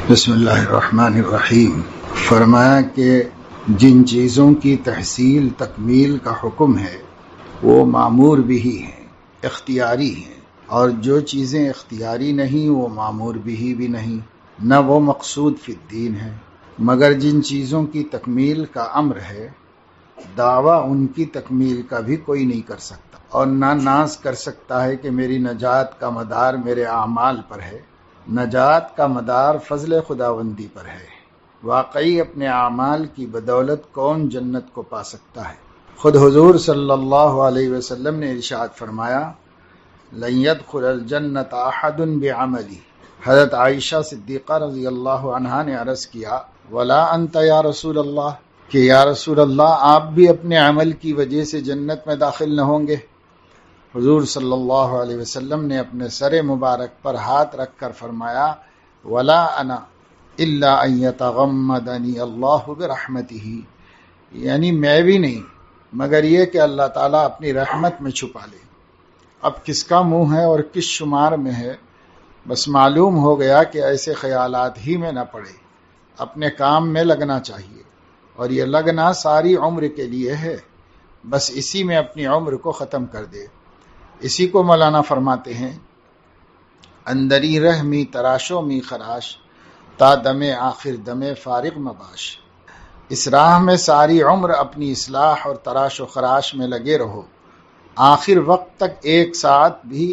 بسم اللہ الرحمن الرحیم۔ فرمایا کہ جن چیزوں کی تحصیل تکمیل کا حکم ہے وہ مامور بھی ہیں، اختیاری ہیں، اور جو چیزیں اختیاری نہیں وہ مامور بھی نہیں، نہ وہ مقصود فی الدین ہے۔ مگر جن چیزوں کی تکمیل کا امر ہے، دعویٰ ان کی تکمیل کا بھی کوئی نہیں کر سکتا، اور نہ ناز کر سکتا ہے کہ میری نجات کا مدار میرے اعمال پر ہے۔ نجات کا مدار فضل خداوندی پر ہے۔ واقعی اپنے اعمال کی بدولت کون جنت کو پا سکتا ہے؟ خود حضور صلی اللہ علیہ وسلم نے ارشاد فرمایا، لن يدخل الجنت احد بعملی۔ حضرت عائشہ صدیقہ رضی اللہ عنہا نے عرض کیا، ولا انت یا رسول اللہ، کہ یا رسول اللہ آپ بھی اپنے عمل کی وجہ سے جنت میں داخل نہ ہوں گے؟ حضور صلی اللہ علیہ وسلم نے اپنے سر مبارک پر ہاتھ رکھ کر فرمایا، ولا انا الا ان یتغمدنی اللہ برحمتہ، یعنی میں بھی نہیں مگر یہ کہ اللہ تعالیٰ اپنی رحمت میں چھپا لے۔ اب کس کا منہ ہے اور کس شمار میں ہے، بس معلوم ہو گیا کہ ایسے خیالات ہی میں نہ پڑے، اپنے کام میں لگنا چاہیے، اور یہ لگنا ساری عمر کے لیے ہے، بس اسی میں اپنی عمر کو ختم کر دے۔ اسی کو مولانا فرماتے ہیں، اندری رحمی تراشو می خراش، تا دم آخر دم فارغ مباش۔ اس راہ میں ساری عمر اپنی اصلاح اور تراش و خراش میں لگے رہو، آخر وقت تک ایک ساتھ بھی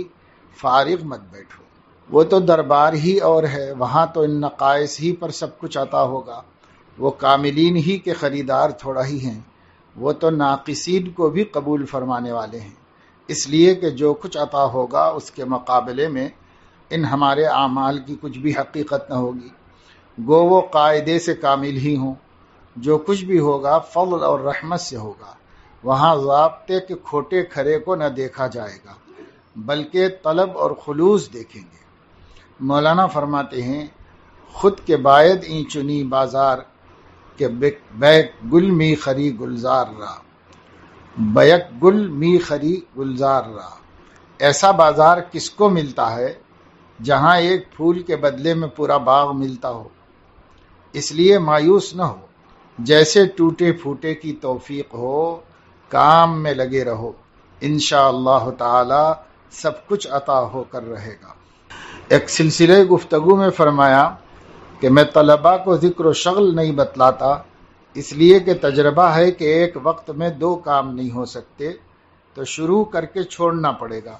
فارغ مت بیٹھو۔ وہ تو دربار ہی اور ہے، وہاں تو ان نقائص ہی پر سب کچھ عطا ہوگا، وہ کاملین ہی کے خریدار تھوڑا ہی ہیں، وہ تو ناقصین کو بھی قبول فرمانے والے ہیں، اس لیے کہ جو کچھ عطا ہوگا اس کے مقابلے میں ان ہمارے اعمال کی کچھ بھی حقیقت نہ ہوگی، گو وہ قاعدے سے کامل ہی ہوں۔ جو کچھ بھی ہوگا فضل اور رحمت سے ہوگا، وہاں ضابطے کے کھوٹے کھرے کو نہ دیکھا جائے گا بلکہ طلب اور خلوص دیکھیں گے۔ مولانا فرماتے ہیں، خود کے باید این چنی بازار کہ بیک گل می خری گلزار را، بیک گل می خری گلزار را۔ ایسا بازار کس کو ملتا ہے جہاں ایک پھول کے بدلے میں پورا باغ ملتا ہو؟ اس لیے مایوس نہ ہو، جیسے ٹوٹے پھوٹے کی توفیق ہو، کام میں لگے رہو، انشاءاللہ تعالی سب کچھ عطا ہو کر رہے گا۔ ایک سلسلے گفتگو میں فرمایا کہ میں طلباء کو ذکر و شغل نہیں بتلاتا، اس لیے کہ تجربہ ہے کہ ایک وقت میں دو کام نہیں ہو سکتے، تو شروع کر کے چھوڑنا پڑے گا۔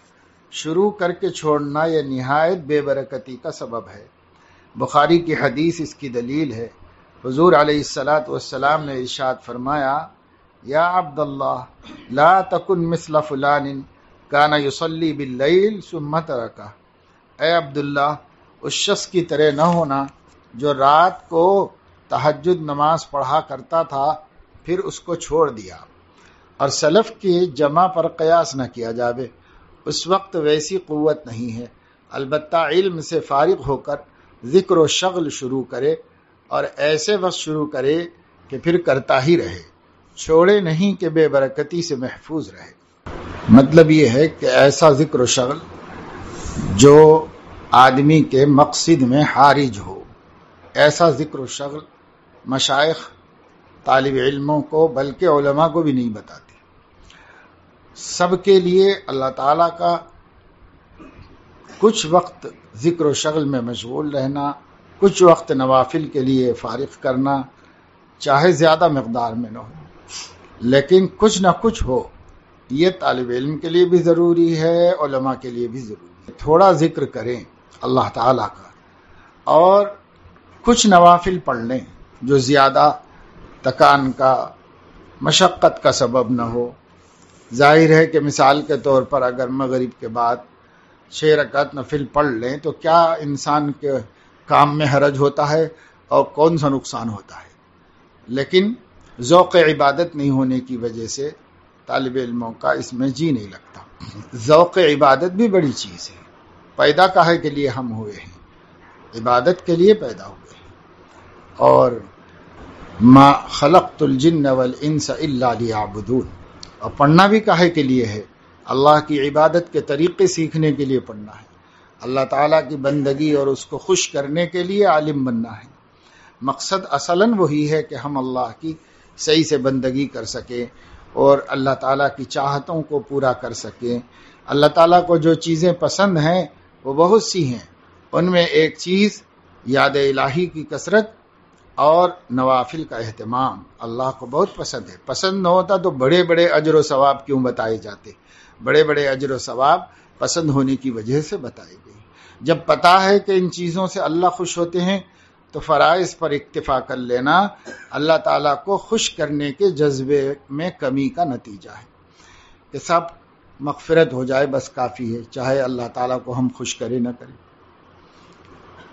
شروع کر کے چھوڑنا یہ نہایت بے برکتی کا سبب ہے۔ بخاری کی حدیث اس کی دلیل ہے۔ حضور علیہ السلام نے ارشاد فرمایا، یا عبداللہ لا تکن مثل فلان کان یصلی باللیل ثم ترکہ۔ اے عبداللہ، اس شخص کی طرح نہ ہونا جو رات کو تہجد نماز پڑھا کرتا تھا پھر اس کو چھوڑ دیا۔ اور سلف کی جمع پر قیاس نہ کیا جاوے، اس وقت ویسی قوت نہیں ہے، البتہ علم سے فارغ ہو کر ذکر و شغل شروع کرے، اور ایسے وقت شروع کرے کہ پھر کرتا ہی رہے، چھوڑے نہیں کہ بے برکتی سے محفوظ رہے۔ مطلب یہ ہے کہ ایسا ذکر و شغل جو آدمی کے مقصد میں حارج ہو، ایسا ذکر و شغل مشائخ طالب علموں کو بلکہ علماء کو بھی نہیں بتاتے۔ سب کے لیے اللہ تعالیٰ کا کچھ وقت ذکر و شغل میں مشغول رہنا، کچھ وقت نوافل کے لیے فارغ کرنا، چاہے زیادہ مقدار میں نہ ہو لیکن کچھ نہ کچھ ہو، یہ طالب علم کے لیے بھی ضروری ہے، علماء کے لیے بھی ضروری ہے۔ تھوڑا ذکر کریں اللہ تعالیٰ کا، اور کچھ نوافل پڑھ لیں جو زیادہ تکان کا، مشقت کا سبب نہ ہو۔ ظاہر ہے کہ مثال کے طور پر اگر مغرب کے بعد 6 رکعت نفل پڑھ لیں تو کیا انسان کے کام میں حرج ہوتا ہے اور کون سا نقصان ہوتا ہے، لیکن ذوق عبادت نہیں ہونے کی وجہ سے طالب علموں کا اس میں جی نہیں لگتا۔ ذوق عبادت بھی بڑی چیز ہے، پیدا کاہے کے لیے ہم ہوئے ہیں؟ عبادت کے لیے پیدا ہوئے ہیں۔ اور ما خلقت الجن والانس الا لیعبدون، اور پڑھنا بھی کاہے کے لیے ہے؟ اللہ کی عبادت کے طریقے سیکھنے کے لیے پڑھنا ہے۔ اللہ تعالیٰ کی بندگی اور اس کو خوش کرنے کے لیے عالم بننا ہے۔ مقصد اصلاً وہی ہے کہ ہم اللہ کی صحیح سے بندگی کر سکیں اور اللہ تعالیٰ کی چاہتوں کو پورا کر سکیں۔ اللہ تعالیٰ کو جو چیزیں پسند ہیں وہ بہت سی ہیں، ان میں ایک چیز یاد الہی کی کثرت اور نوافل کا اہتمام اللہ کو بہت پسند ہے۔ پسند نہ ہوتا تو بڑے بڑے اجر و ثواب کیوں بتائے جاتے؟ بڑے بڑے اجر و ثواب پسند ہونے کی وجہ سے بتائی گئی۔ جب پتہ ہے کہ ان چیزوں سے اللہ خوش ہوتے ہیں تو فرائض پر اکتفا کر لینا اللہ تعالیٰ کو خوش کرنے کے جذبے میں کمی کا نتیجہ ہے کہ سب مغفرت ہو جائے بس کافی ہے، چاہے اللہ تعالیٰ کو ہم خوش کریں نہ کریں،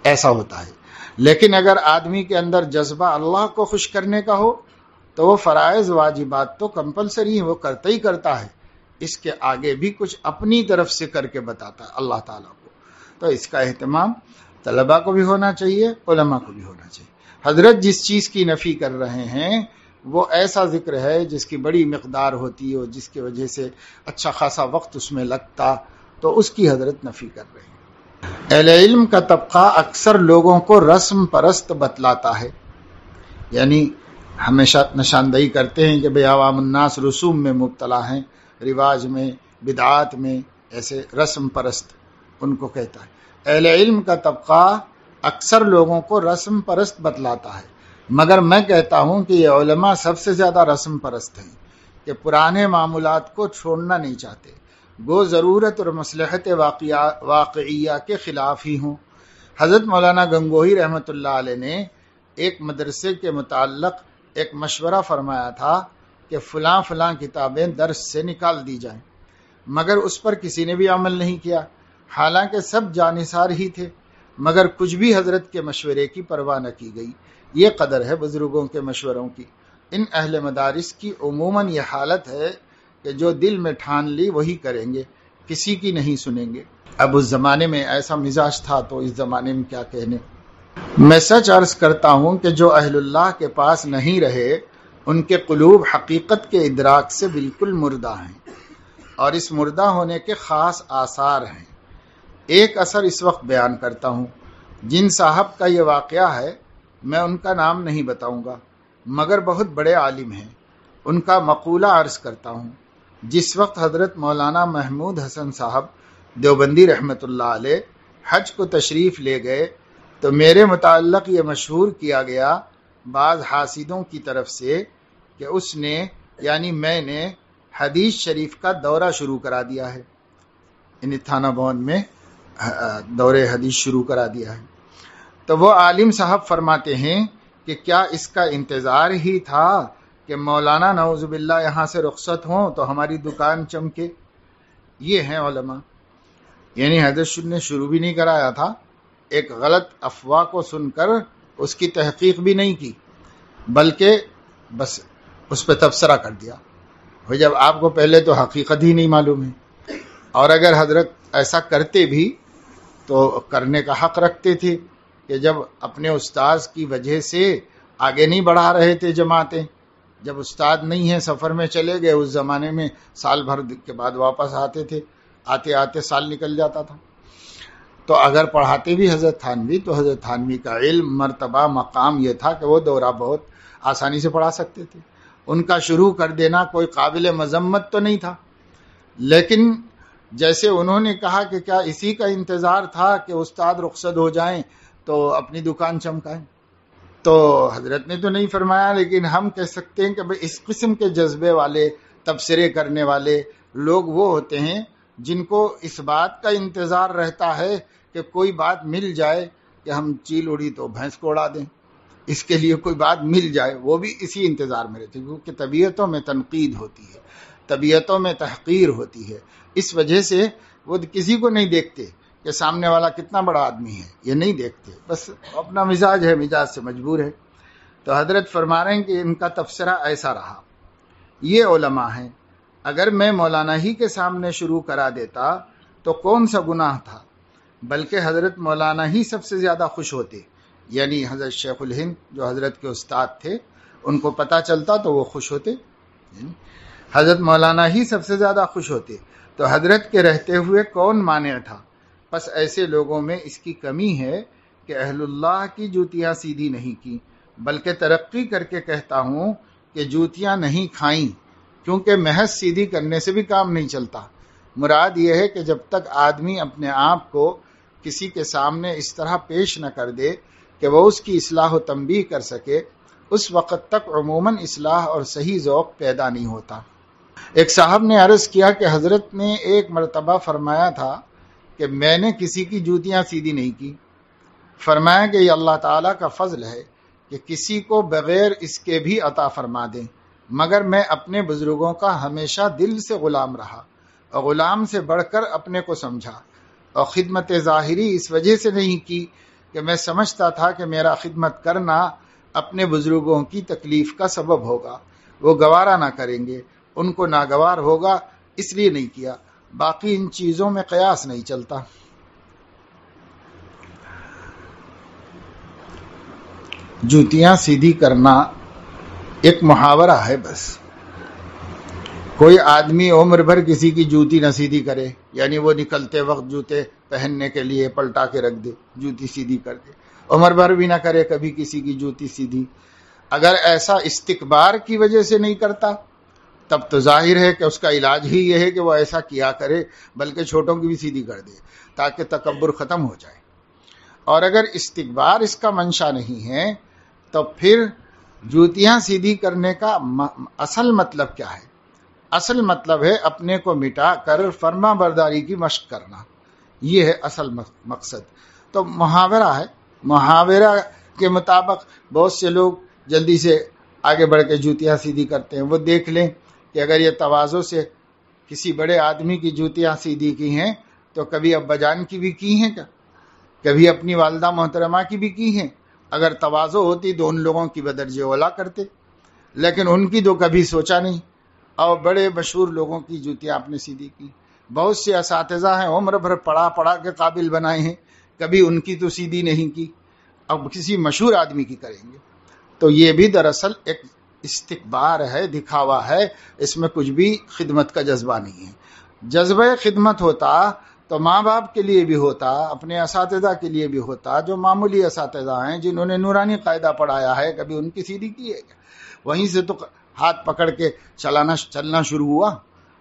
ایسا ہوتا ہے۔ لیکن اگر آدمی کے اندر جذبہ اللہ کو خوش کرنے کا ہو تو وہ فرائض واجبات تو کمپلسری ہیں، وہ کرتا ہی کرتا ہے، اس کے آگے بھی کچھ اپنی طرف سے کر کے بتاتا ہے اللہ تعالیٰ کو۔ تو اس کا اہتمام طلباء کو بھی ہونا چاہیے، علماء کو بھی ہونا چاہیے۔ حضرت جس چیز کی نفی کر رہے ہیں وہ ایسا ذکر ہے جس کی بڑی مقدار ہوتی ہے اور جس کی وجہ سے اچھا خاصا وقت اس میں لگتا، تو اس کی حضرت نفی کر رہے ہیں۔ اہل علم کا طبقہ اکثر لوگوں کو رسم پرست بتلاتا ہے، یعنی ہمیشہ نشاندہی کرتے ہیں کہ بھئی عوام الناس رسوم میں مبتلا ہیں، رواج میں، بدعات میں، ایسے رسم پرست ان کو کہتا ہے۔ اہل علم کا طبقہ اکثر لوگوں کو رسم پرست بتلاتا ہے، مگر میں کہتا ہوں کہ یہ علماء سب سے زیادہ رسم پرست ہیں کہ پرانے معمولات کو چھوڑنا نہیں چاہتے، گو ضرورت اور مصلحت واقعیہ کے خلاف ہی ہوں۔ حضرت مولانا گنگوہی رحمۃ اللہ علیہ نے ایک مدرسے کے متعلق ایک مشورہ فرمایا تھا کہ فلاں فلاں کتابیں درس سے نکال دی جائیں، مگر اس پر کسی نے بھی عمل نہیں کیا، حالانکہ سب جانثار ہی تھے، مگر کچھ بھی حضرت کے مشورے کی پرواہ نہ کی گئی۔ یہ قدر ہے بزرگوں کے مشوروں کی۔ ان اہل مدارس کی عموماً یہ حالت ہے کہ جو دل میں ٹھان لی وہی کریں گے، کسی کی نہیں سنیں گے۔ اب اس زمانے میں ایسا مزاج تھا تو اس زمانے میں کیا کہنے۔ میں سچ عرض کرتا ہوں کہ جو اہل اللہ کے پاس نہیں رہے ان کے قلوب حقیقت کے ادراک سے بالکل مردہ ہیں، اور اس مردہ ہونے کے خاص آثار ہیں۔ ایک اثر اس وقت بیان کرتا ہوں۔ جن صاحب کا یہ واقعہ ہے میں ان کا نام نہیں بتاؤں گا، مگر بہت بڑے عالم ہیں، ان کا مقولہ عرض کرتا ہوں۔ جس وقت حضرت مولانا محمود حسن صاحب دیوبندی رحمۃ اللہ علیہ حج کو تشریف لے گئے تو میرے متعلق یہ مشہور کیا گیا بعض حاسدوں کی طرف سے کہ اس نے یعنی میں نے حدیث شریف کا دورہ شروع کرا دیا ہے، ان تھانہ بھون میں دورے حدیث شروع کرا دیا ہے۔ تو وہ عالم صاحب فرماتے ہیں کہ کیا اس کا انتظار ہی تھا کہ مولانا نعوذ باللہ یہاں سے رخصت ہوں تو ہماری دکان چمکے؟ یہ ہیں علماء، یعنی حضرت نے شروع بھی نہیں کرایا تھا، ایک غلط افواہ کو سن کر اس کی تحقیق بھی نہیں کی، بلکہ بس اس پہ تبصرہ کر دیا۔ وہ جب آپ کو پہلے تو حقیقت ہی نہیں معلوم ہے، اور اگر حضرت ایسا کرتے بھی تو کرنے کا حق رکھتے تھے کہ جب اپنے استاذ کی وجہ سے آگے نہیں بڑھا رہے تھے جماعتیں، جب استاد نہیں ہیں سفر میں چلے گئے، اس زمانے میں سال بھر کے بعد واپس آتے تھے، آتے آتے سال نکل جاتا تھا، تو اگر پڑھاتے بھی حضرت تھانوی تو حضرت تھانوی کا علم مرتبہ مقام یہ تھا کہ وہ دورہ بہت آسانی سے پڑھا سکتے تھے، ان کا شروع کر دینا کوئی قابل مذمت تو نہیں تھا۔ لیکن جیسے انہوں نے کہا کہ کیا اسی کا انتظار تھا کہ استاد رخصت ہو جائیں تو اپنی دکان چمکائیں، تو حضرت نے تو نہیں فرمایا، لیکن ہم کہہ سکتے ہیں کہ بھئی اس قسم کے جذبے والے تبصرے کرنے والے لوگ وہ ہوتے ہیں جن کو اس بات کا انتظار رہتا ہے کہ کوئی بات مل جائے کہ ہم چیل اڑی تو بھینس کو اڑا دیں، اس کے لیے کوئی بات مل جائے، وہ بھی اسی انتظار میں رہتے ہیں، کیونکہ طبیعتوں میں تنقید ہوتی ہے، طبیعتوں میں تحقیر ہوتی ہے، اس وجہ سے وہ کسی کو نہیں دیکھتے کہ سامنے والا کتنا بڑا آدمی ہے، یہ نہیں دیکھتے، بس اپنا مزاج ہے، مزاج سے مجبور ہے۔ تو حضرت فرما رہے ہیں کہ ان کا تبصرہ ایسا رہا۔ یہ علماء ہیں، اگر میں مولانا ہی کے سامنے شروع کرا دیتا تو کون سا گناہ تھا، بلکہ حضرت مولانا ہی سب سے زیادہ خوش ہوتے، یعنی حضرت شیخ الہند جو حضرت کے استاد تھے ان کو پتہ چلتا تو وہ خوش ہوتے، حضرت مولانا ہی سب سے زیادہ خوش ہوتے، تو حضرت کے رہتے ہوئے کون مانع تھا پس ایسے لوگوں میں اس کی کمی ہے کہ اہل اللہ کی جوتیاں سیدھی نہیں کی، بلکہ ترقی کر کے کہتا ہوں کہ جوتیاں نہیں کھائیں، کیونکہ محض سیدھی کرنے سے بھی کام نہیں چلتا۔ مراد یہ ہے کہ جب تک آدمی اپنے آپ کو کسی کے سامنے اس طرح پیش نہ کر دے کہ وہ اس کی اصلاح و تنبیہ کر سکے، اس وقت تک عموماً اصلاح اور صحیح ذوق پیدا نہیں ہوتا۔ ایک صاحب نے عرض کیا کہ حضرت نے ایک مرتبہ فرمایا تھا کہ میں نے کسی کی جوتیاں سیدھی نہیں کی۔ فرمایا کہ یہ اللہ تعالیٰ کا فضل ہے کہ کسی کو بغیر اس کے بھی عطا فرما دیں، مگر میں اپنے بزرگوں کا ہمیشہ دل سے غلام رہا اور غلام سے بڑھ کر اپنے کو سمجھا، اور خدمت ظاہری اس وجہ سے نہیں کی کہ میں سمجھتا تھا کہ میرا خدمت کرنا اپنے بزرگوں کی تکلیف کا سبب ہوگا، وہ گوارا نہ کریں گے، ان کو ناگوار ہوگا، اس لیے نہیں کیا۔ باقی ان چیزوں میں قیاس نہیں چلتا۔ جوتیاں سیدھی کرنا ایک محاورہ ہے بس۔ کوئی آدمی عمر بھر کسی کی جوتی نہ سیدھی کرے، یعنی وہ نکلتے وقت جوتے پہننے کے لیے پلٹا کے رکھ دے، جوتی سیدھی کر دے، عمر بھر بھی نہ کرے کبھی کسی کی جوتی سیدھی۔ اگر ایسا استکبار کی وجہ سے نہیں کرتا تب تو ظاہر ہے کہ اس کا علاج ہی یہ ہے کہ وہ ایسا کیا کرے، بلکہ چھوٹوں کی بھی سیدھی کر دے تاکہ تکبر ختم ہو جائے۔ اور اگر استکبار اس کا منشا نہیں ہے تو پھر جوتیاں سیدھی کرنے کا اصل مطلب کیا ہے؟ اصل مطلب ہے اپنے کو مٹا کر فرما برداری کی مشق کرنا، یہ ہے اصل مقصد۔ تو محاورہ ہے، محاورہ کے مطابق بہت سے لوگ جلدی سے آگے بڑھ کے جوتیاں سیدھی کرتے ہیں۔ وہ دیکھ لیں کہ اگر یہ تواضع سے کسی بڑے آدمی کی جوتیاں سیدھی کی ہیں تو کبھی ابا جان کی بھی کی ہیں کیا؟ کبھی اپنی والدہ محترمہ کی بھی کی ہیں؟ اگر تواضع ہوتی تو ان لوگوں کی بدرجہ اولا کرتے، لیکن ان کی تو کبھی سوچا نہیں، اور بڑے مشہور لوگوں کی جوتیاں آپ نے سیدھی کی۔ بہت سے اساتذہ ہیں عمر بھر پڑھا کے قابل بنائے ہیں، کبھی ان کی تو سیدھی نہیں کی، اب کسی مشہور آدمی کی کریں گے۔ تو یہ بھی دراصل ایک استکبار ہے، دکھاوا ہے، اس میں کچھ بھی خدمت کا جذبہ نہیں ہے۔ جذبہ خدمت ہوتا تو ماں باپ کے لیے بھی ہوتا، اپنے اساتذہ کے لیے بھی ہوتا، جو معمولی اساتذہ ہیں جنہوں نے نورانی قاعدہ پڑھایا ہے، کبھی ان کی سیدھی کی ہے کیا؟ وہیں سے تو ہاتھ پکڑ کے چلنا شروع ہوا،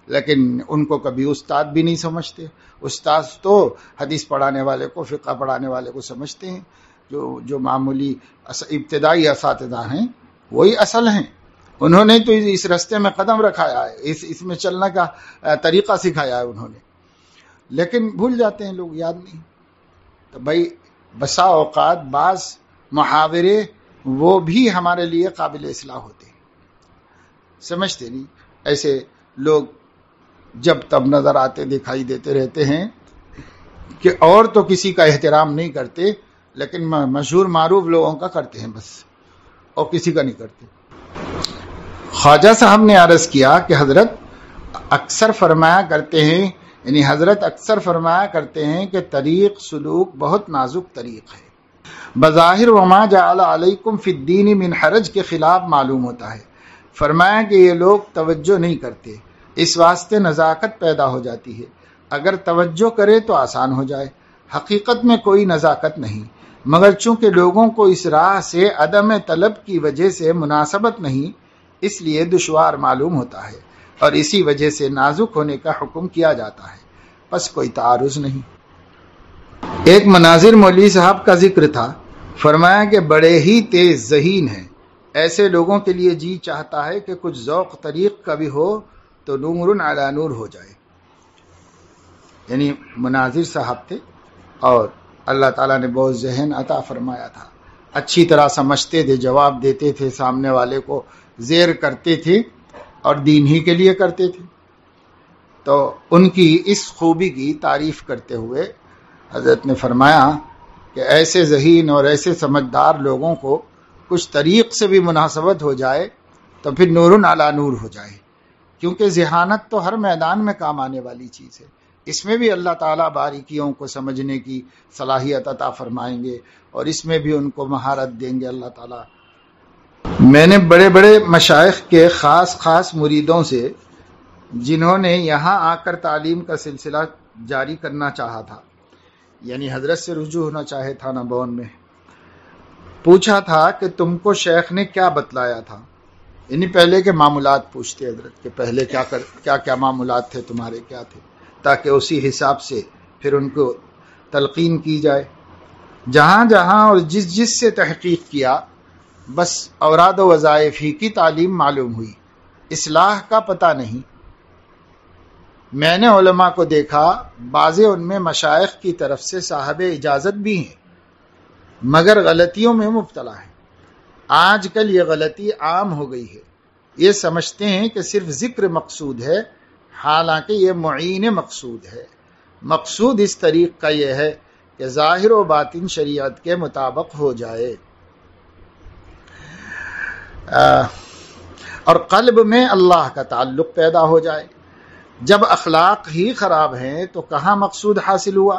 لیکن ان کو کبھی استاد بھی نہیں سمجھتے۔ استاد تو حدیث پڑھانے والے کو، فقہ پڑھانے والے کو سمجھتے ہیں، جو معمولی ابتدائی اساتذہ ہیں وہی اصل ہیں، انہوں نے تو اس رستے میں قدم رکھایا ہے، اس میں چلنے کا طریقہ سکھایا ہے انہوں نے، لیکن بھول جاتے ہیں لوگ، یاد نہیں۔ تو بھائی بسا اوقات بعض محاورے وہ بھی ہمارے لیے قابل اصلاح ہوتے ہیں، سمجھتے نہیں۔ ایسے لوگ جب تب نظر آتے دکھائی دیتے رہتے ہیں کہ اور تو کسی کا احترام نہیں کرتے، لیکن مشہور معروف لوگوں کا کرتے ہیں بس، اور کسی کا نہیں کرتے۔ خواجہ صاحب نے عرض کیا کہ حضرت اکثر فرمایا کرتے ہیں کہ طریق سلوک بہت نازک طریق ہے، بظاہر وما جعل علیکم فی الدین من حرج کے خلاف معلوم ہوتا ہے۔ فرمایا کہ یہ لوگ توجہ نہیں کرتے، اس واسطے نزاکت پیدا ہو جاتی ہے، اگر توجہ کرے تو آسان ہو جائے۔ حقیقت میں کوئی نزاکت نہیں، مگر چونکہ لوگوں کو اس راہ سے عدم طلب کی وجہ سے مناسبت نہیں، اس لیے دشوار معلوم ہوتا ہے، اور اسی وجہ سے نازک ہونے کا حکم کیا جاتا ہے، بس کوئی تعارض نہیں۔ ایک مناظر مولوی صاحب کا ذکر تھا، فرمایا کہ بڑے ہی تیز ذہین ہیں، ایسے لوگوں کے لیے جی چاہتا ہے کہ کچھ ذوق طریق کا بھی ہو تو نور علی نور ہو جائے۔ یعنی مناظر صاحب تھے اور اللہ تعالیٰ نے بہت ذہن عطا فرمایا تھا، اچھی طرح سمجھتے تھے، جواب دیتے تھے، سامنے والے کو زیر کرتے تھے اور دین ہی کے لیے کرتے تھے۔ تو ان کی اس خوبی کی تعریف کرتے ہوئے حضرت نے فرمایا کہ ایسے ذہین اور ایسے سمجھدار لوگوں کو کچھ طریق سے بھی مناسبت ہو جائے تو پھر نور علی نور ہو جائے، کیونکہ ذہانت تو ہر میدان میں کام آنے والی چیز ہے، اس میں بھی اللہ تعالیٰ باریکیوں کو سمجھنے کی صلاحیت عطا فرمائیں گے، اور اس میں بھی ان کو مہارت دیں گے اللہ تعالیٰ۔ میں نے بڑے بڑے مشائخ کے خاص مریدوں سے، جنہوں نے یہاں آ کر تعلیم کا سلسلہ جاری کرنا چاہا تھا، یعنی حضرت سے رجوع ہونا چاہے تھانہ بون میں، پوچھا تھا کہ تم کو شیخ نے کیا بتلایا تھا، یعنی پہلے کے معمولات پوچھتے حضرت کہ پہلے کیا معمولات تھے تمہارے، کیا تھے، تاکہ اسی حساب سے پھر ان کو تلقین کی جائے۔ جہاں جہاں اور جس سے تحقیق کیا، بس اوراد و وظائف ہی کی تعلیم معلوم ہوئی، اصلاح کا پتہ نہیں۔ میں نے علماء کو دیکھا، بعض ان میں مشائخ کی طرف سے صاحب اجازت بھی ہیں، مگر غلطیوں میں مبتلا ہیں۔ آج کل یہ غلطی عام ہو گئی ہے، یہ سمجھتے ہیں کہ صرف ذکر مقصود ہے، حالانکہ یہ معین مقصود ہے۔ مقصود اس طریق کا یہ ہے کہ ظاہر و باطن شریعت کے مطابق ہو جائے، اور قلب میں اللہ کا تعلق پیدا ہو جائے۔ جب اخلاق ہی خراب ہیں تو کہاں مقصود حاصل ہوا؟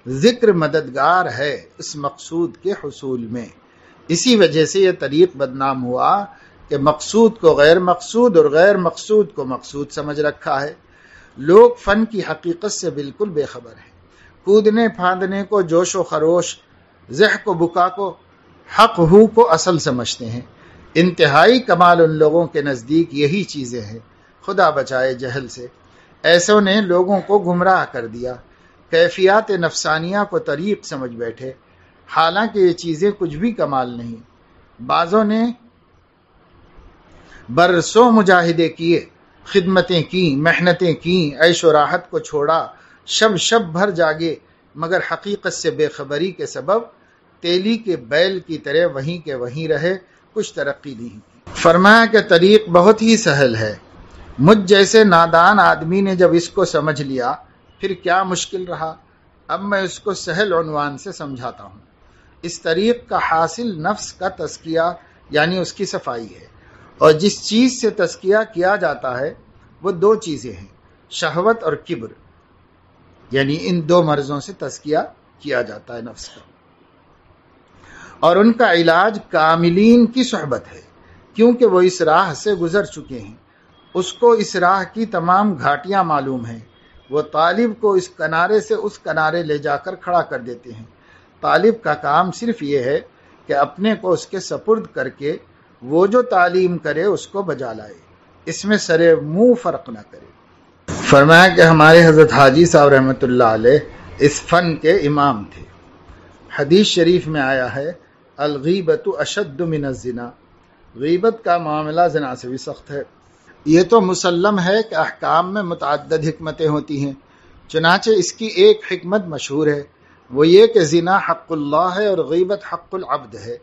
ذکر مددگار ہے اس مقصود کے حصول میں۔ اسی وجہ سے یہ طریق بدنام ہوا کہ مقصود کو غیر مقصود اور غیر مقصود کو مقصود سمجھ رکھا ہے۔ لوگ فن کی حقیقت سے بالکل بے خبر ہیں، کودنے پھاندنے کو جوش و خروش، ضحک و بکا کو حق ہو کو اصل سمجھتے ہیں۔ انتہائی کمال ان لوگوں کے نزدیک یہی چیزیں ہیں، خدا بچائے جہل سے۔ ایسوں نے لوگوں کو گمراہ کر دیا، کیفیات نفسانیہ کو طریق سمجھ بیٹھے، حالانکہ یہ چیزیں کچھ بھی کمال نہیں۔ بعضوں نے برسوں مجاہدے کیے، خدمتیں کیں، محنتیں کیں، عیش و راحت کو چھوڑا، شب بھر جاگے، مگر حقیقت سے بے خبری کے سبب تیلی کے بیل کی طرح وہیں کے وہیں رہے، کچھ ترقی نہیں کی۔ فرمایا کہ طریق بہت ہی سہل ہے، مجھ جیسے نادان آدمی نے جب اس کو سمجھ لیا پھر کیا مشکل رہا۔ اب میں اس کو سہل عنوان سے سمجھاتا ہوں۔ اس طریق کا حاصل نفس کا تزکیہ یعنی اس کی صفائی ہے، اور جس چیز سے تزکیہ کیا جاتا ہے وہ دو چیزیں ہیں، شہوت اور کبر، یعنی ان دو مرضوں سے تزکیہ کیا جاتا ہے نفس کا، اور ان کا علاج کاملین کی صحبت ہے، کیونکہ وہ اس راہ سے گزر چکے ہیں، اس کو اس راہ کی تمام گھاٹیاں معلوم ہیں۔ وہ طالب کو اس کنارے سے اس کنارے لے جا کر کھڑا کر دیتے ہیں۔ طالب کا کام صرف یہ ہے کہ اپنے کو اس کے سپرد کر کے وہ جو تعلیم کرے اس کو بجا لائے، اس میں سرے منہ فرق نہ کرے۔ فرمایا کہ ہمارے حضرت حاجی صاحب رحمۃ اللہ علیہ اس فن کے امام تھے۔ حدیث شریف میں آیا ہے، الغیبۃ اشد من الزنا، غیبت کا معاملہ زنا سے بھی سخت ہے۔ یہ تو مسلم ہے کہ احکام میں متعدد حکمتیں ہوتی ہیں، چنانچہ اس کی ایک حکمت مشہور ہے، وہ یہ کہ زنا حق اللہ ہے اور غیبت حق العبد ہے۔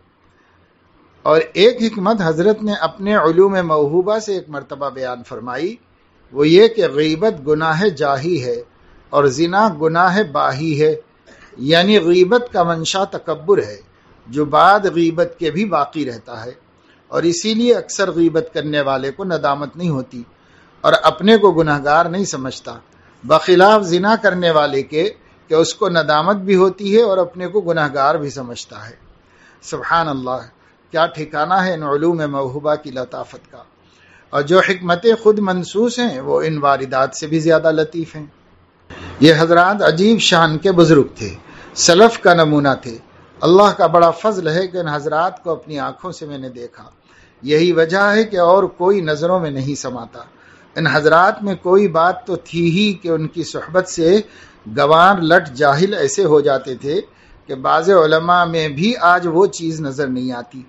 اور ایک حکمت حضرت نے اپنے علوم موہوبہ سے ایک مرتبہ بیان فرمائی، وہ یہ کہ غیبت گناہ جاہی ہے اور زنا گناہ باہی ہے، یعنی غیبت کا منشا تکبر ہے جو بعد غیبت کے بھی باقی رہتا ہے، اور اسی لیے اکثر غیبت کرنے والے کو ندامت نہیں ہوتی اور اپنے کو گناہگار نہیں سمجھتا، بخلاف زنا کرنے والے کے کہ اس کو ندامت بھی ہوتی ہے اور اپنے کو گناہگار بھی سمجھتا ہے۔ سبحان اللہ، کیا ٹھکانہ ہے ان علوم موہوبہ کی لطافت کا، اور جو حکمتیں خود منسوس ہیں وہ ان واردات سے بھی زیادہ لطیف ہیں۔ یہ حضرات عجیب شان کے بزرگ تھے، سلف کا نمونہ تھے۔ اللہ کا بڑا فضل ہے کہ ان حضرات کو اپنی آنکھوں سے میں نے دیکھا، یہی وجہ ہے کہ اور کوئی نظروں میں نہیں سماتا۔ ان حضرات میں کوئی بات تو تھی ہی کہ ان کی صحبت سے گوار لٹ جاہل ایسے ہو جاتے تھے کہ بعض علماء میں بھی آج وہ چیز نظر نہیں آتی۔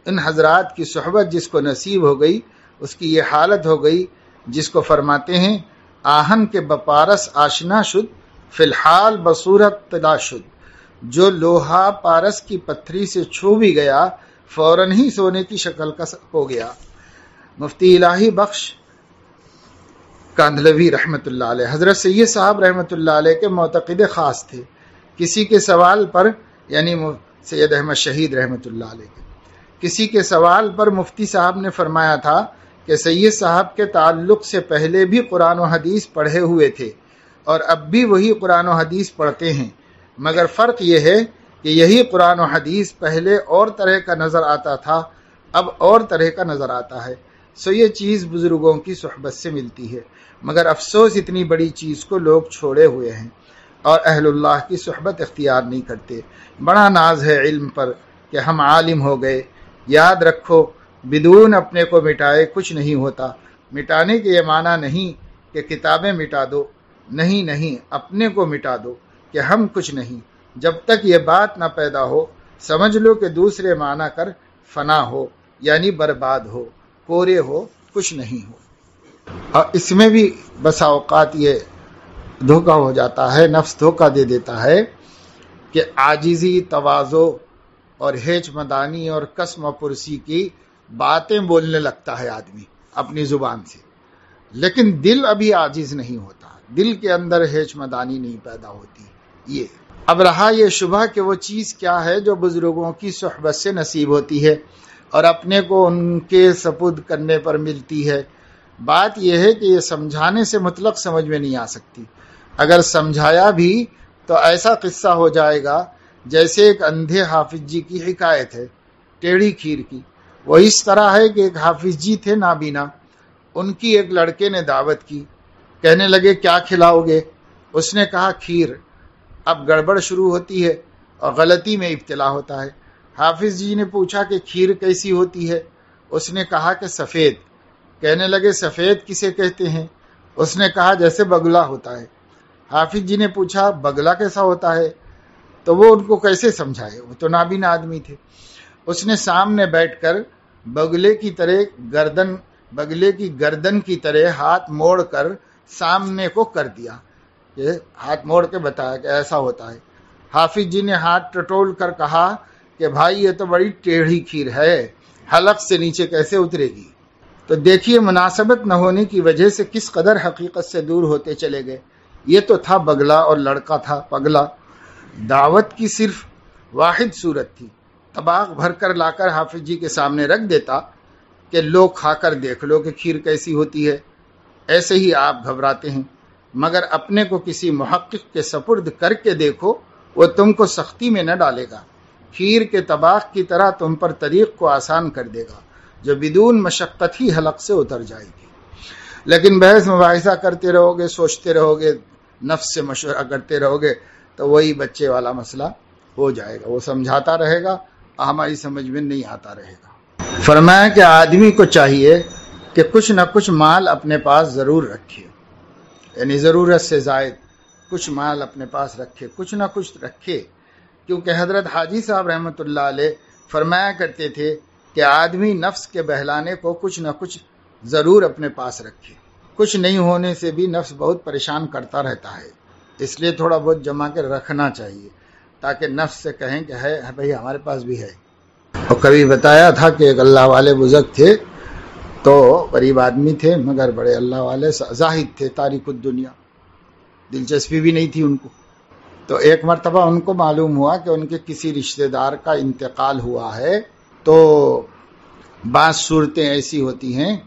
ان حضرات کی صحبت جس کو نصیب ہو گئی اس کی یہ حالت ہو گئی جس کو فرماتے ہیں، آہن کے بپارس آشنا شد، فی الحال بصورت طلا شد۔ جو لوہا پارس کی پتھری سے چھو بھی گیا فوراً ہی سونے کی شکل کا ہو گیا۔ مفتی الہی بخش کاندھلوی رحمۃ اللہ علیہ حضرت سید صاحب رحمۃ اللہ علیہ کے معتقد خاص تھے۔ کسی کے سوال پر، یعنی سید احمد شہید رحمۃ اللہ علیہ کسی کے سوال پر مفتی صاحب نے فرمایا تھا کہ سید صاحب کے تعلق سے پہلے بھی قرآن و حدیث پڑھے ہوئے تھے اور اب بھی وہی قرآن و حدیث پڑھتے ہیں، مگر فرق یہ ہے کہ یہی قرآن و حدیث پہلے اور طرح کا نظر آتا تھا، اب اور طرح کا نظر آتا ہے۔ سو یہ چیز بزرگوں کی صحبت سے ملتی ہے، مگر افسوس اتنی بڑی چیز کو لوگ چھوڑے ہوئے ہیں۔ اور اہل اللہ کی صحبت اختیار نہیں کرتے۔ بڑا ناز ہے علم پر کہ ہم عالم ہو گئے۔ یاد رکھو بدون اپنے کو مٹائے کچھ نہیں ہوتا۔ مٹانے کے یہ معنی نہیں کہ کتابیں مٹا دو، نہیں، اپنے کو مٹا دو کہ ہم کچھ نہیں۔ جب تک یہ بات نہ پیدا ہو سمجھ لو کہ دوسرے معنی کر فنا ہو، یعنی برباد ہو، کورے ہو، کچھ نہیں ہو۔ اور اس میں بھی بسا اوقات یہ دھوکہ ہو جاتا ہے، نفس دھوکہ دے دیتا ہے کہ عاجزی، تواضع اور ہیچ مدانی اور قسم و پرسی کی باتیں بولنے لگتا ہے آدمی اپنی زبان سے، لیکن دل ابھی عاجز نہیں ہوتا، دل کے اندر ہیچ مدانی نہیں پیدا ہوتی۔ یہ اب رہا یہ شبہ کہ وہ چیز کیا ہے جو بزرگوں کی صحبت سے نصیب ہوتی ہے اور اپنے کو ان کے سپرد کرنے پر ملتی ہے۔ بات یہ ہے کہ یہ سمجھانے سے مطلق سمجھ میں نہیں آ سکتی۔ اگر سمجھایا بھی تو ایسا قصہ ہو جائے گا جیسے ایک اندھے حافظ جی کی حکایت ہے ٹیڑھی کھیر کی۔ وہ اس طرح ہے کہ ایک حافظ جی تھے نابینا، ان کی ایک لڑکے نے دعوت کی، کہنے لگے کیا کھلاؤ گے؟ اس نے کہا کھیر۔ اب گڑبڑ شروع ہوتی ہے اور غلطی میں ابتلا ہوتا ہے۔ حافظ جی نے پوچھا کہ کھیر کیسی ہوتی ہے؟ اس نے کہا کہ سفید۔ کہنے لگے سفید کسے کہتے ہیں؟ اس نے کہا جیسے بگلا ہوتا ہے۔ حافظ جی نے پوچھا بگلا کیسا ہوتا ہے؟ تو وہ ان کو کیسے سمجھائے، وہ تو نابینا آدمی تھے۔ اس نے سامنے بیٹھ کر بگلے کی گردن کی طرح ہاتھ موڑ کر سامنے کو کر دیا، کہ ہاتھ موڑ کے بتایا کہ ایسا ہوتا ہے۔ حافظ جی نے ہاتھ ٹٹول کر کہا کہ بھائی یہ تو بڑی ٹیڑھی کھیر ہے، حلق سے نیچے کیسے اترے گی؟ تو دیکھیے مناسبت نہ ہونے کی وجہ سے کس قدر حقیقت سے دور ہوتے چلے گئے۔ یہ تو تھا بگلا اور لڑکا تھا پگلا۔ دعوت کی صرف واحد صورت تھی، طباق بھر کر لا کر حافظ جی کے سامنے رکھ دیتا کہ لو کھا کر دیکھ لو کہ کھیر کیسی ہوتی ہے۔ ایسے ہی آپ گھبراتے ہیں، مگر اپنے کو کسی محقق کے سپرد کر کے دیکھو، وہ تم کو سختی میں نہ ڈالے گا، کھیر کے طباق کی طرح تم پر طریق کو آسان کر دے گا جو بدون مشقت ہی حلق سے اتر جائے گی۔ لیکن بحث مباحثہ کرتے رہو گے، سوچتے رہو گے، نفس سے مشورہ کرتے رہو گے تو وہی بچے والا مسئلہ ہو جائے گا، وہ سمجھاتا رہے گا، ہماری سمجھ میں نہیں آتا رہے گا۔ فرمایا کہ آدمی کو چاہیے کہ کچھ نہ کچھ مال اپنے پاس ضرور رکھے، یعنی ضرورت سے زائد کچھ مال اپنے پاس رکھے، کچھ نہ کچھ رکھے، کیونکہ حضرت حاجی صاحب رحمۃ اللہ علیہ فرمایا کرتے تھے کہ آدمی نفس کے بہلانے کو کچھ نہ کچھ ضرور اپنے پاس رکھے۔ کچھ نہیں ہونے سے بھی نفس بہت پریشان کرتا رہتا ہے، اس لیے تھوڑا بہت جمع کے رکھنا چاہیے تاکہ نفس سے کہیں کہ ہے بھائی ہمارے پاس بھی ہے۔ اور کبھی بتایا تھا کہ ایک اللہ والے بزرگ تھے، تو غریب آدمی تھے مگر بڑے اللہ والے، زاہد تھے، تاریک الدنیا، دلچسپی بھی نہیں تھی ان کو۔ تو ایک مرتبہ ان کو معلوم ہوا کہ ان کے کسی رشتہ دار کا انتقال ہوا ہے، تو بعض صورتیں ایسی ہوتی ہیں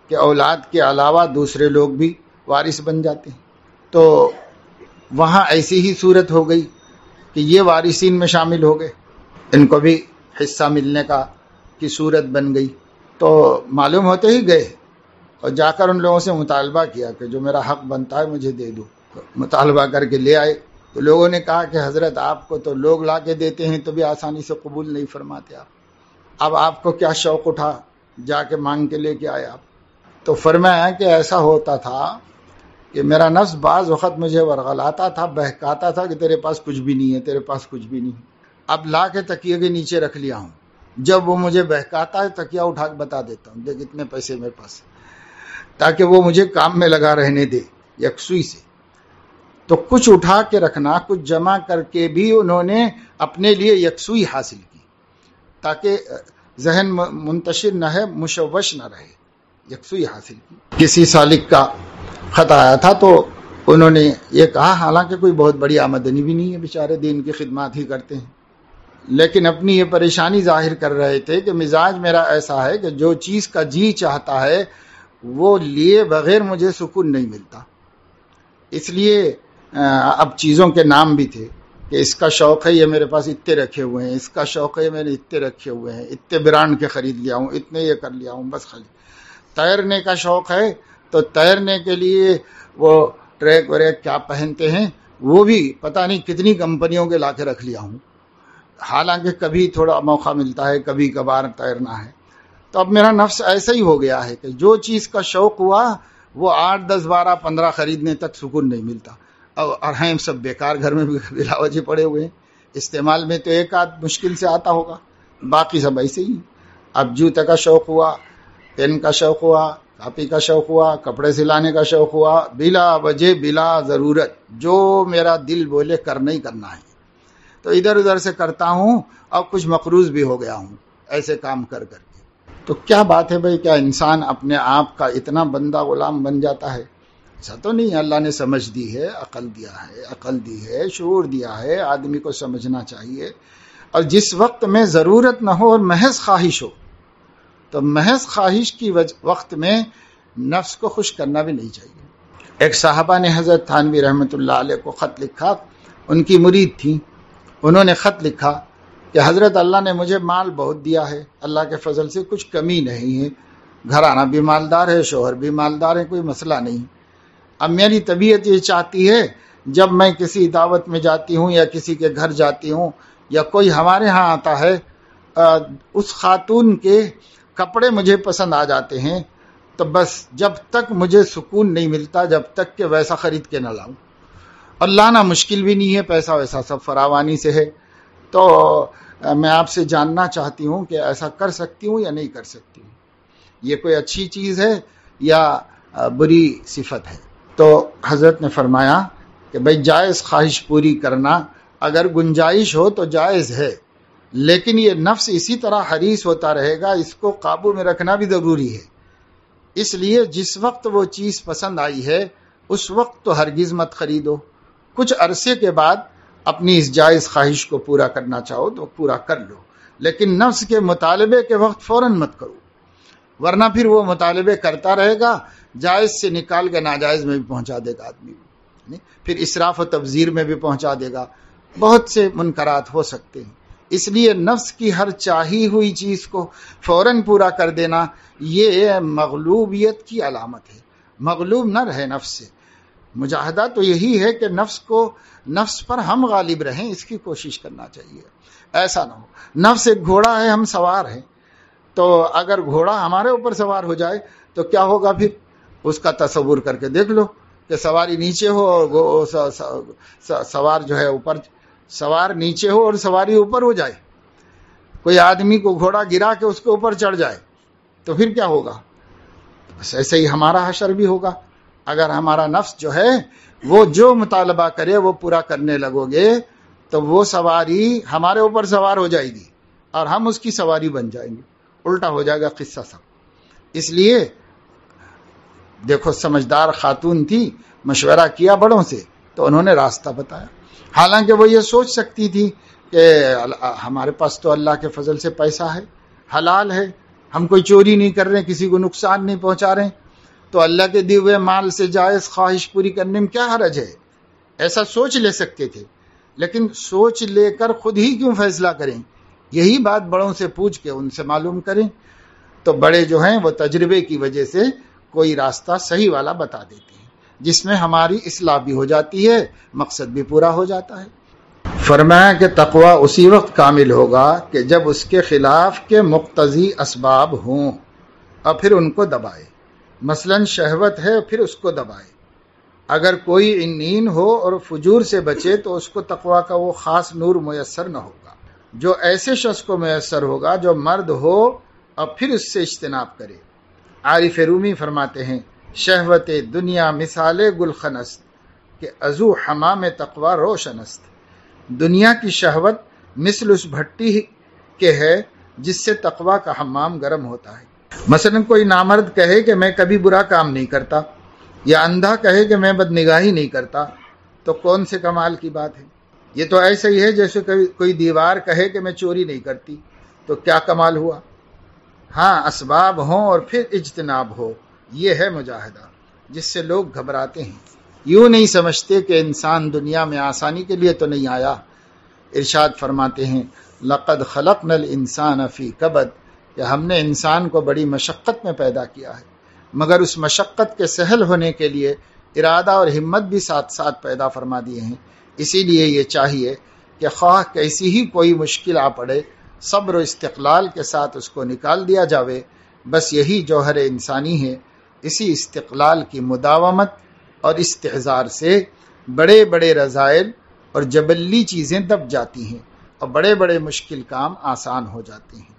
کہ اولاد کے علاوہ دوسرے لوگ بھی وارث بن جاتے ہیں۔ تو وہاں ایسی ہی صورت ہو گئی کہ یہ وارثین میں شامل ہو گئے، ان کو بھی حصہ ملنے کی صورت بن گئی۔ تو معلوم ہوتے ہی گئے اور جا کر ان لوگوں سے مطالبہ کیا کہ جو میرا حق بنتا ہے مجھے دے دو۔ مطالبہ کر کے لے آئے تو لوگوں نے کہا کہ حضرت آپ کو تو لوگ لا کے دیتے ہیں تو بھی آسانی سے قبول نہیں فرماتے آپ، اب آپ کو کیا شوق اٹھا جا کے مانگ کے لے کے آئے آپ؟ تو فرمایا کہ ایسا ہوتا تھا کہ میرا نفس بعض وقت مجھے ورغلاتا تھا، بہکاتا تھا کہ تیرے پاس کچھ بھی نہیں ہے، تیرے پاس کچھ بھی نہیں ہے۔ اب لا کے تکیے کے نیچے رکھ لیا ہوں، جب وہ مجھے بہکاتا ہے تکیا اٹھا کے بتا دیتا ہوں دیکھ اتنے پیسے میرے پاس، تاکہ وہ مجھے کام میں لگا رہنے دے یکسوئی سے۔ تو کچھ اٹھا کے رکھنا، کچھ جمع کر کے بھی انہوں نے اپنے لیے یکسوئی حاصل کی تاکہ ذہن منتشر نہ ہے، مشوش نہ رہے، یکسوئی حاصل کی۔ کسی سالک کا خط آیا تھا تو انہوں نے یہ کہا، حالانکہ کوئی بہت بڑی آمدنی بھی نہیں ہے، بیچارے دین کی خدمات ہی کرتے ہیں، لیکن اپنی یہ پریشانی ظاہر کر رہے تھے کہ مزاج میرا ایسا ہے کہ جو چیز کا جی چاہتا ہے وہ لیے بغیر مجھے سکون نہیں ملتا۔ اس لیے اب چیزوں کے نام بھی تھے کہ اس کا شوق ہے یہ میرے پاس اتنے رکھے ہوئے ہیں، اس کا شوق ہے میں نے اتنے رکھے ہوئے ہیں، اتنے برانڈ کے خرید لیا ہوں، اتنے یہ کر لیا ہوں، بس خالی۔ تیرنے کا شوق ہے تو تیرنے کے لیے وہ ٹریک وریک کیا پہنتے ہیں وہ بھی پتہ نہیں کتنی کمپنیوں کے لا کے رکھ لیا ہوں، حالانکہ کبھی تھوڑا موقع ملتا ہے، کبھی کبھار تیرنا ہے۔ تو اب میرا نفس ایسا ہی ہو گیا ہے کہ جو چیز کا شوق ہوا وہ 8 10 12 15 خریدنے تک سکون نہیں ملتا، اور ہیں سب بیکار گھر میں بھی بلا وجہ پڑے ہوئے ہیں، استعمال میں تو ایک آدھ مشکل سے آتا ہوگا، باقی سب ایسے ہی۔ اب جوتے کا شوق ہوا، پین کا شوق ہوا، کاپی کا شوق ہوا، کپڑے سلانے کا شوق ہوا، بلا وجہ بلا ضرورت جو میرا دل بولے کرنا ہی کرنا ہے، تو ادھر ادھر سے کرتا ہوں، اور کچھ مقروض بھی ہو گیا ہوں ایسے کام کر کر کے۔ تو کیا بات ہے بھائی، کیا انسان اپنے آپ کا اتنا بندہ غلام بن جاتا ہے؟ ایسا تو نہیں، اللہ نے سمجھ دی ہے، عقل دی ہے، شعور دیا ہے، آدمی کو سمجھنا چاہیے۔ اور جس وقت میں ضرورت نہ ہو اور محض خواہش ہو، تو محض خواہش کی وقت میں نفس کو خوش کرنا بھی نہیں چاہیے۔ ایک صحابہ نے حضرت تھانوی رحمۃ اللہ علیہ کو خط لکھا، ان کی مرید تھی، انہوں نے خط لکھا کہ حضرت اللہ نے مجھے مال بہت دیا ہے، اللہ کے فضل سے کچھ کمی نہیں ہے، گھرانہ بھی مالدار ہے، شوہر بھی مالدار ہے، کوئی مسئلہ نہیں۔ اب میری طبیعت یہ چاہتی ہے جب میں کسی دعوت میں جاتی ہوں یا کسی کے گھر جاتی ہوں یا کوئی ہمارے ہاں آتا ہے، اس خاتون کے کپڑے مجھے پسند آ جاتے ہیں، تو بس جب تک مجھے سکون نہیں ملتا جب تک کہ ویسا خرید کے نہ لاؤں، اور لانا مشکل بھی نہیں ہے، پیسہ ویسا سب فراوانی سے ہے۔ تو میں آپ سے جاننا چاہتی ہوں کہ ایسا کر سکتی ہوں یا نہیں کر سکتی ہوں، یہ کوئی اچھی چیز ہے یا بری صفت ہے؟ تو حضرت نے فرمایا کہ بھائی جائز خواہش پوری کرنا اگر گنجائش ہو تو جائز ہے، لیکن یہ نفس اسی طرح حریص ہوتا رہے گا، اس کو قابو میں رکھنا بھی ضروری ہے۔ اس لیے جس وقت وہ چیز پسند آئی ہے اس وقت تو ہرگز مت خریدو، کچھ عرصے کے بعد اپنی اس جائز خواہش کو پورا کرنا چاہو تو پورا کر لو، لیکن نفس کے مطالبے کے وقت فوراً مت کرو، ورنہ پھر وہ مطالبے کرتا رہے گا، جائز سے نکال کے ناجائز میں بھی پہنچا دے گا آدمی، پھر اسراف و تبذیر میں بھی پہنچا دے گا، بہت سے منکرات ہو سکتے ہیں۔ اس لیے نفس کی ہر چاہی ہوئی چیز کو فوراً پورا کر دینا یہ مغلوبیت کی علامت ہے، مغلوب نہ رہے نفس سے۔ مجاہدہ تو یہی ہے کہ نفس پر ہم غالب رہیں، اس کی کوشش کرنا چاہیے، ایسا نہ ہو نفس ایک گھوڑا ہے، ہم سوار ہیں، تو اگر گھوڑا ہمارے اوپر سوار ہو جائے تو کیا ہوگا؟ پھر اس کا تصور کر کے دیکھ لو کہ سواری نیچے ہو اور سوار جو ہے اوپر، سوار نیچے ہو اور سواری اوپر ہو جائے، کوئی آدمی کو گھوڑا گرا کے اس کے اوپر چڑھ جائے تو پھر کیا ہوگا؟ بس ایسے ہی ہمارا حشر بھی ہوگا۔ اگر ہمارا نفس جو ہے وہ جو مطالبہ کرے وہ پورا کرنے لگو گے تو وہ سواری ہمارے اوپر سوار ہو جائے گی اور ہم اس کی سواری بن جائیں گے، الٹا ہو جائے گا قصہ سب۔ اس لیے دیکھو سمجھدار خاتون تھی، مشورہ کیا بڑوں سے تو انہوں نے راستہ بتایا، حالانکہ وہ یہ سوچ سکتی تھی کہ ہمارے پاس تو اللہ کے فضل سے پیسہ ہے، حلال ہے، ہم کوئی چوری نہیں کر رہے، کسی کو نقصان نہیں پہنچا رہے، تو اللہ کے دیے ہوئے مال سے جائز خواہش پوری کرنے میں کیا حرج ہے، ایسا سوچ لے سکتے تھے، لیکن سوچ لے کر خود ہی کیوں فیصلہ کریں؟ یہی بات بڑوں سے پوچھ کے ان سے معلوم کریں، تو بڑے جو ہیں وہ تجربے کی وجہ سے کوئی راستہ صحیح والا بتا دیتے ہیں، جس میں ہماری اصلاح بھی ہو جاتی ہے، مقصد بھی پورا ہو جاتا ہے۔ فرمایا کہ تقوی اسی وقت کامل ہوگا کہ جب اس کے خلاف کے مقتضی اسباب ہوں اور پھر ان کو دبائے، مثلا شہوت ہے پھر اس کو دبائے۔ اگر کوئی عنین ہو اور فجور سے بچے تو اس کو تقوی کا وہ خاص نور میسر نہ ہوگا جو ایسے شخص کو میسر ہوگا جو مرد ہو اور پھر اس سے اجتناب کرے۔ عارف رومی فرماتے ہیں شہوت دنیا مثال گلخنست کہ ازو حمام تقوی روشنست، دنیا کی شہوت مثل اس بھٹی کے ہے جس سے تقوی کا حمام گرم ہوتا ہے۔ مثلا کوئی نامرد کہے کہ میں کبھی برا کام نہیں کرتا، یا اندھا کہے کہ میں بدنگاہی نہیں کرتا، تو کون سے کمال کی بات ہے؟ یہ تو ایسا ہی ہے جیسے کوئی دیوار کہے کہ میں چوری نہیں کرتی، تو کیا کمال ہوا؟ ہاں اسباب ہوں اور پھر اجتناب ہو، یہ ہے مجاہدہ جس سے لوگ گھبراتے ہیں، یوں نہیں سمجھتے کہ انسان دنیا میں آسانی کے لیے تو نہیں آیا۔ ارشاد فرماتے ہیں لقد خلقنا الانسان فی کبد، کہ ہم نے انسان کو بڑی مشقت میں پیدا کیا ہے، مگر اس مشقت کے سہل ہونے کے لیے ارادہ اور ہمت بھی ساتھ ساتھ پیدا فرما دیے ہیں۔ اسی لیے یہ چاہیے کہ خواہ کیسی ہی کوئی مشکل آ پڑے، صبر و استقلال کے ساتھ اس کو نکال دیا جاوے۔ بس یہی جوہر انسانی ہے۔ اسی استقلال کی مداومت اور استحضار سے بڑے بڑے رذائل اور جبلی چیزیں دب جاتی ہیں اور بڑے بڑے مشکل کام آسان ہو جاتے ہیں۔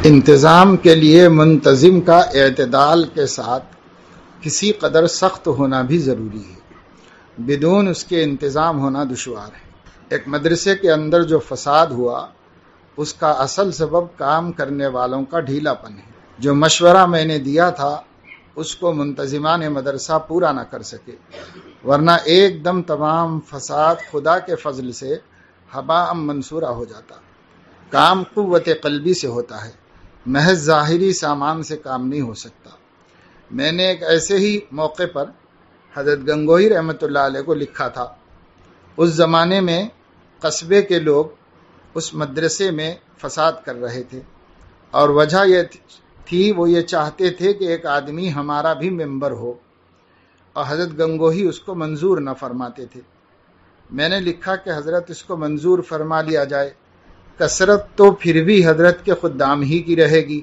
انتظام کے لیے منتظم کا اعتدال کے ساتھ کسی قدر سخت ہونا بھی ضروری ہے، بدون اس کے انتظام ہونا دشوار ہے۔ ایک مدرسے کے اندر جو فساد ہوا، اس کا اصل سبب کام کرنے والوں کا ڈھیلا پن ہے۔ جو مشورہ میں نے دیا تھا اس کو منتظمان مدرسہ پورا نہ کر سکے، ورنہ ایک دم تمام فساد خدا کے فضل سے ہباء منصورہ ہو جاتا۔ کام قوت قلبی سے ہوتا ہے، محض ظاہری سامان سے کام نہیں ہو سکتا۔ میں نے ایک ایسے ہی موقع پر حضرت گنگوہی رحمۃ اللہ علیہ کو لکھا تھا۔ اس زمانے میں قصبے کے لوگ اس مدرسے میں فساد کر رہے تھے، اور وجہ یہ تھی وہ یہ چاہتے تھے کہ ایک آدمی ہمارا بھی ممبر ہو، اور حضرت گنگوہی اس کو منظور نہ فرماتے تھے۔ میں نے لکھا کہ حضرت اس کو منظور فرما لیا جائے، کثرت تو پھر بھی حضرت کے خدام ہی کی رہے گی،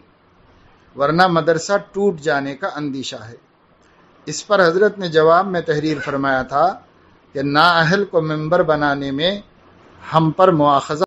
ورنہ مدرسہ ٹوٹ جانے کا اندیشہ ہے۔ اس پر حضرت نے جواب میں تحریر فرمایا تھا کہ نااہل کو ممبر بنانے میں ہم پر مواخذہ